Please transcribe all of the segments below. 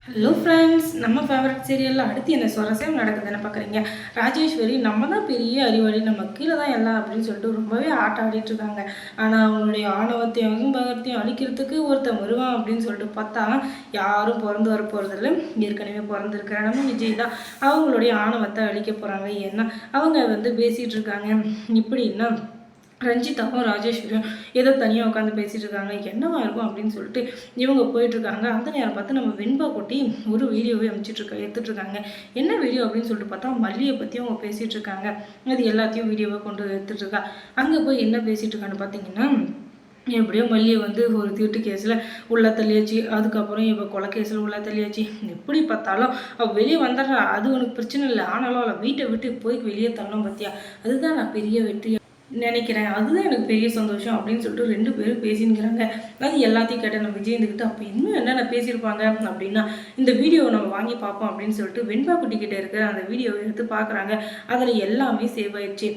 Hello friends, நம்ம favourite சீரியலில் அடுத்து என்ன சுவாரஸ்யம் நடக்குதுன்னு பார்க்குறீங்க. ராஜேஸ்வரி நம்ம தான் பெரிய அறிவாளி, நம்ம கீழே தான் எல்லாம் அப்படின்னு சொல்லிட்டு ரொம்பவே ஆட்டம் ஆடிட்டுருக்காங்க. ஆனால் அவங்களுடைய ஆணவத்தையும் பகத்தையும் அழிக்கிறதுக்கு ஒருத்தன் வருவான் அப்படின்னு சொல்லிட்டு பார்த்தா யாரும் பிறந்து வர போகிறதில்ல. ஏற்கனவே பிறந்திருக்கிற நம்ம விஜய் தான் அவங்களுடைய ஆணவத்தை அழிக்க போகிறாங்க. ஏன்னா அவங்க பேசிகிட்டு இருக்காங்க. இப்படின்னா ரஞ்சிதாவும் ராஜேஸ்வரியும் ஏதோ தனியாக உட்காந்து பேசிகிட்டு இருக்காங்க. என்னவா இருக்கும் அப்படின்னு சொல்லிட்டு இவங்க போயிட்டுருக்காங்க. அந்த நேரம் பார்த்து நம்ம வெண்பா கொட்டி ஒரு வீடியோவே எடுத்துட்ருக்காங்க. என்ன வீடியோ அப்படின்னு சொல்லிட்டு பார்த்தா மல்லியை பற்றி அவங்க பேசிகிட்டு இருக்காங்க. அது எல்லாத்தையும் வீடியோவை கொண்டு எடுத்துகிட்ருக்கா. அங்கே போய் என்ன பேசிகிட்டு இருக்கான்னு பார்த்தீங்கன்னா, எப்படியோ மல்லியை ஒரு திருட்டு கேஸில் உள்ள தள்ளியாச்சு. அதுக்கப்புறம் இப்போ கொலை கேஸில் உள்ள தள்ளியாச்சு. எப்படி பார்த்தாலும் அவள் வெளியே வந்துடுறா. அது உனக்கு பிரச்சனை இல்லை. ஆனாலும் அவளை வீட்டை விட்டு போய் வெளியே தள்ளணும் பார்த்தியா, அதுதான் நான் பெரிய வெற்றி நினைக்கிறேன். அதுதான் எனக்கு பெரிய சந்தோஷம் அப்படின்னு சொல்லிட்டு 2 பேரும் பேசினுக்கிறாங்க. அது எல்லாத்தையும் கேட்டேன் நம்ம விஜயந்துக்கிட்ட. அப்போ இன்னும் என்னென்ன பேசியிருப்பாங்க அப்படின்னா, இந்த வீடியோவை நம்ம வாங்கி பார்ப்போம் அப்படின்னு சொல்லிட்டு வெண்பா குட்டி கிட்டே இருக்கிற அந்த வீடியோவை எடுத்து பார்க்குறாங்க. அதில் எல்லாமே சேவ் ஆயிடுச்சு.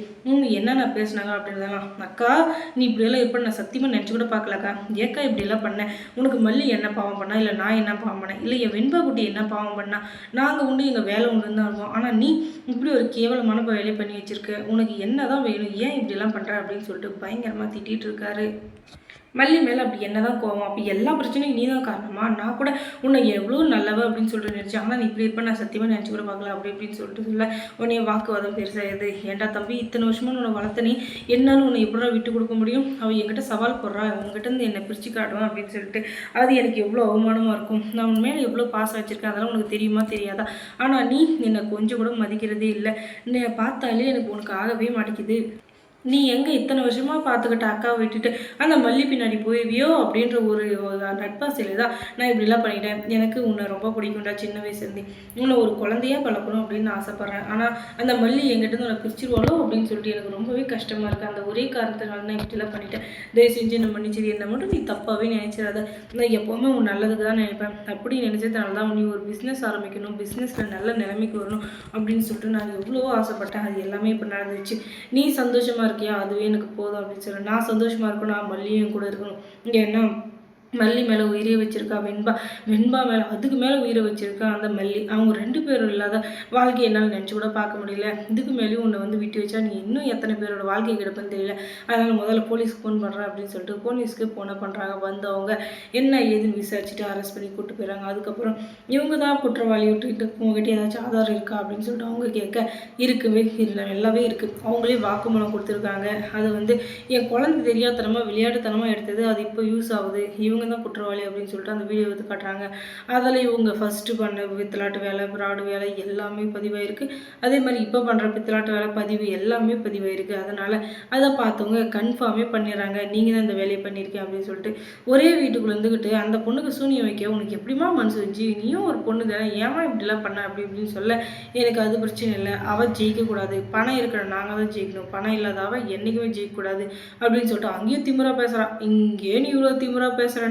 என்னென்ன பேசினாங்க அப்படின்றதெல்லாம். அக்கா, நீ இப்படியெல்லாம் எப்படி நான் சத்தியமாக நினச்சி கூட பார்க்கலக்கா. ஏக்கா இப்படியெல்லாம் பண்ணேன். உனக்கு மல்லி என்ன பாவம் பண்ணா, இல்லை நான் என்ன பாவம் பண்ணேன், இல்லை என் வெண்பா குட்டி என்ன பாவம் பண்ணா, நாங்கள் உண்டு எங்கள் வேலை உண்டுன்னு தான் இருக்கோம். ஆனால் நீ இப்படி ஒரு கேவலமான வேலையை பண்ணி வச்சிருக்க. உனக்கு என்ன தான் வேணும், ஏன் இப்படிலாம் பண்ணுற அப்படின்னு சொல்லிட்டு பயங்கரமாக திட்டிகிட்டு இருக்காரு. மல்லி மேலே அப்படி என்ன தான் கோவம். அப்போ எல்லா பிரச்சனையும் நீ தான் காரணமா? நான் கூட உன்னை எவ்வளோ நல்லவ அப்படின்னு சொல்லிட்டு நினச்சேன். ஆனால் நீ இப்படி இருப்ப நான் சத்தியமாக நினச்சி கூட பார்க்கல அப்படி இப்படின்னு சொல்லிட்டு சொல்ல உன்னைய வாக்குவாதம் பெருசாகுது. ஏன்டா தம்பி, இத்தனை வருஷமா உன்னை வளர்த்த நீ என்னாலும் உன்னை எப்படா விட்டு கொடுக்க முடியும்? அவள் என்கிட்ட சவால் போடுறா, உங்ககிட்ட இருந்து என்னை பிரித்து காட்டுவான் அப்படின்னு சொல்லிட்டு அது எனக்கு எவ்வளோ அவமானமாக இருக்கும். நான் உன் மேலே எவ்வளோ பாசம் வச்சுருக்கேன், அதெல்லாம் உனக்கு தெரியுமா தெரியாதா? ஆனால் நீ என்னை கொஞ்சம் கூட மதிக்கிறதே இல்லை. என்னை பார்த்தாலே எனக்கு உனக்கு ஆகவே மாட்டேங்குது. நீ எங்கே இத்தனை வருஷமாக பார்த்துக்கிட்ட அக்காவை விட்டுட்டு அந்த மல்லி பின்னாடி போய்வியோ அப்படின்ற ஒரு நட்பாசையில் தான் நான் இப்படிலாம் பண்ணிட்டேன். எனக்கு உன்னை ரொம்ப பிடிக்கும்டா, சின்ன வயசுலேருந்து உன்னை ஒரு குழந்தையாக பழக்கணும் அப்படின்னு ஆசைப்பட்றேன். ஆனால் அந்த மல்லி எங்கிட்ட உன்னை பிரிச்சிருவாளோ அப்படின்னு சொல்லிட்டு எனக்கு ரொம்பவே கஷ்டமாக இருக்குது. அந்த ஒரே காரணத்தினால நான் இப்படிலாம் பண்ணிட்டேன். தயவு செஞ்சு நம்ம மன்னிச்சிரு. என்ன மட்டும் நீ தப்பாகவே நினைச்சிடாத. நான் எப்போவுமே உன் நல்லதுக்கு தான் நினைப்பேன். அப்படி நினச்சதுனால தான் நீ ஒரு பிஸ்னஸ் ஆரம்பிக்கணும், பிஸ்னஸில் நல்ல நிலைமைக்கு வரணும் அப்படின்னு சொல்லிட்டு நான் எவ்வளவோ ஆசைப்பட்டேன். அது எல்லாமே இப்போ நடந்துச்சு. நீ சந்தோஷமாக இருக்கியா, அதுவே எனக்கு போதும் அப்படின்னு சொல்லி நான் சந்தோஷமாக இருக்கணும். நான் மல்லியும் கூட இருக்கணும். இங்கே என்ன மல்லி மேலே உயிரே வச்சிருக்கா வெண்பா மேலே அதுக்கு மேலே உயிரை வச்சிருக்கா அந்த மல்லி. அவங்க 2 பேரும் இல்லாத வாழ்க்கையை என்னால் நினச்சி கூட பார்க்க முடியல. இதுக்கு மேலேயும் உன்னை விட்டு வச்சா நீ இன்னும் எத்தனை பேரோட வாழ்க்கையை கிடப்பேன்னு தெரியல. அதனால் முதல்ல போலீஸ்க்கு ஃபோன் பண்ணுறேன் அப்படின்னு சொல்லிட்டு போலீஸ்க்கு ஃபோனை பண்ணுறாங்க. அவங்க என்ன ஏதுன்னு விசாரிச்சுட்டு அரெஸ்ட் பண்ணி கூப்பிட்டு போயிடறாங்க. அதுக்கப்புறம் இவங்க தான் குற்றவாளி விட்டுக்கிட்டு உங்ககிட்ட ஏதாச்சும் ஆதாரம் இருக்கா அப்படின்னு சொல்லிட்டு அவங்க கேட்க இருக்குவே இல்லை, நல்லாவே இருக்குது. அவங்களே வாக்குமூலம் கொடுத்துருக்காங்க. அது என் குழந்தை தெரியாதனமாக விளையாட்டுத்தனமாக எடுத்தது, அது இப்போ யூஸ் ஆகுது. இவங்க தான் குற்றவாளி அப்படின்னு சொல்லிட்டு அந்த வீடியோ எடுத்து காட்டுறாங்க. அதில் இவங்க ஃபஸ்ட்டு பண்ண பித்தலாட்டு வேலை, ஃப்ராடு வேலை எல்லாமே பதிவாயிருக்கு. அதே மாதிரி இப்போ பண்ணுற பித்தலாட்டு வேலை பதிவு எல்லாமே பதிவாயிருக்கு. அதனால் அதை பார்த்தவங்க கன்ஃபார்மே பண்ணிடுறாங்க, நீங்கள் தான் இந்த வேலையை பண்ணியிருக்கேன் அப்படின்னு சொல்லிட்டு. ஒரே வீட்டுக்குள்ளே இருந்துக்கிட்டு அந்த பொண்ணுக்கு சூனியம் வைக்க உனக்கு எப்படிமா மனசு வச்சு, நீயும் ஒரு பொண்ணு தானே, ஏமா இப்படிலாம் பண்ண அப்படி இப்படின்னு சொல்ல எனக்கு அது பிரச்சனை இல்லை. அவள் ஜெயிக்கக்கூடாது, பணம் இருக்கிற நாங்கள் தான் ஜெயிக்கணும், பணம் இல்லாத அவள் என்றைக்குமே ஜெயிக்கக்கூடாது அப்படின்னு சொல்லிட்டு அங்கேயும் திமுறா பேசுகிறான். இங்கேயே நீ இவ்வளோ திமுறா பேசுகிறேன்னா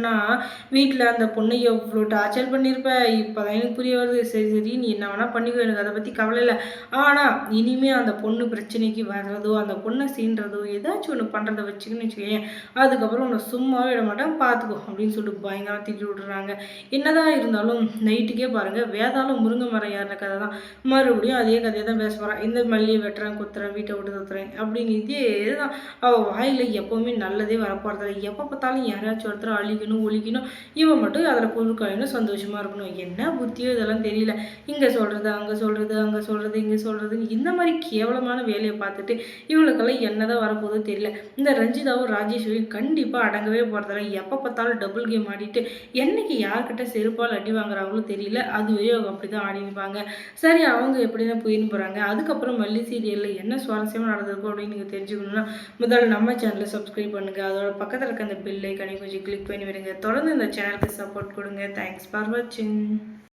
வீட்டில் அந்த பொண்ணை எவ்வளோ டார்ச்சர் பண்ணியிருப்ப. இப்போ தான் எனக்கு புரிய வருது. சரி சரி, நீ என்ன வேணால் பண்ணிக்கோ, எனக்கு அதை பற்றி கவலை இல்லை. ஆனால் இனிமேல் அந்த பொண்ணு பிரச்சனைக்கு வர்றதோ, அந்த பொண்ணை சீன்றதோ, ஏதாச்சும் ஒன்று பண்ணுறதை வச்சுக்கின்னு வச்சுக்கேன், அதுக்கப்புறம் உன்னை சும்மாவே விட மாட்டேன், பார்த்துக்கோ அப்படின்னு சொல்லிட்டு பயங்கரமாக திட்டி விட்டுறாங்க. என்னதான் இருந்தாலும் நைட்டுக்கே பாருங்கள், வேதாளம் முருங்கை மரம் ஏறின கதை தான். மறுபடியும் அதே கதையை தான் பேச போகிறான். இந்த மல்லியை வெட்டுறேன், குத்துறேன், வீட்டை விட்டு தத்துறேன் அப்படின்னு இதே தான். அவள் வாயில் எப்போவுமே நல்லதே வரப்போகிறதில்ல. எப்போ பார்த்தாலும் யாராச்சும் ஒருத்தர் அழிக்கணும் ஒழிக்கணும், இவன் மட்டும் அதில் குழுக்காயினும் சந்தோஷமாக இருக்கணும். என்ன புத்தியோ இதெல்லாம் தெரியல. இங்கே சொல்கிறது அங்கே சொல்கிறது, அங்கே சொல்கிறது இங்கே சொல்கிறதுன்னு இந்த மாதிரி கேவலமான வேலையை பார்த்துட்டு இவங்களுக்கெல்லாம் என்னதான் வரப்போதோ தெரியல. இந்த ரஞ்சிதாவும் ராஜேஸ்வரியும் கண்டிப்பாக அடங்கவே போகிறதில்ல. எப்போ பார்த்தாலும் டபுள் கேம் ஆடிட்டு என்னைக்கு யார்கிட்ட செருப்பால் அடி வாங்குறாங்களோ தெரியல. அதுவே அவங்க அப்படி தான் ஆடிப்பாங்க. சரி, அவங்க எப்படி தான் போயின்னு போகிறாங்க. அதுக்கப்புறம் மல்லி சீரியலில் என்ன சுவாரஸ்யமாக நடந்திருக்கும் அப்படின்னு நீங்கள் தெரிஞ்சுக்கணுன்னா முதல்ல நம்ம சேனலை சப்ஸ்கிரைப் பண்ணுங்கள். அதோட பக்கத்தில் இருக்க அந்த பெல் ஐக்கானை கொஞ்சம் கிளிக் பண்ணி விடுங்க. தொடர்ந்து இந்த சேனலுக்கு சப்போர்ட் கொடுங்க. தேங்க்ஸ் ஃபார் வாட்சிங்.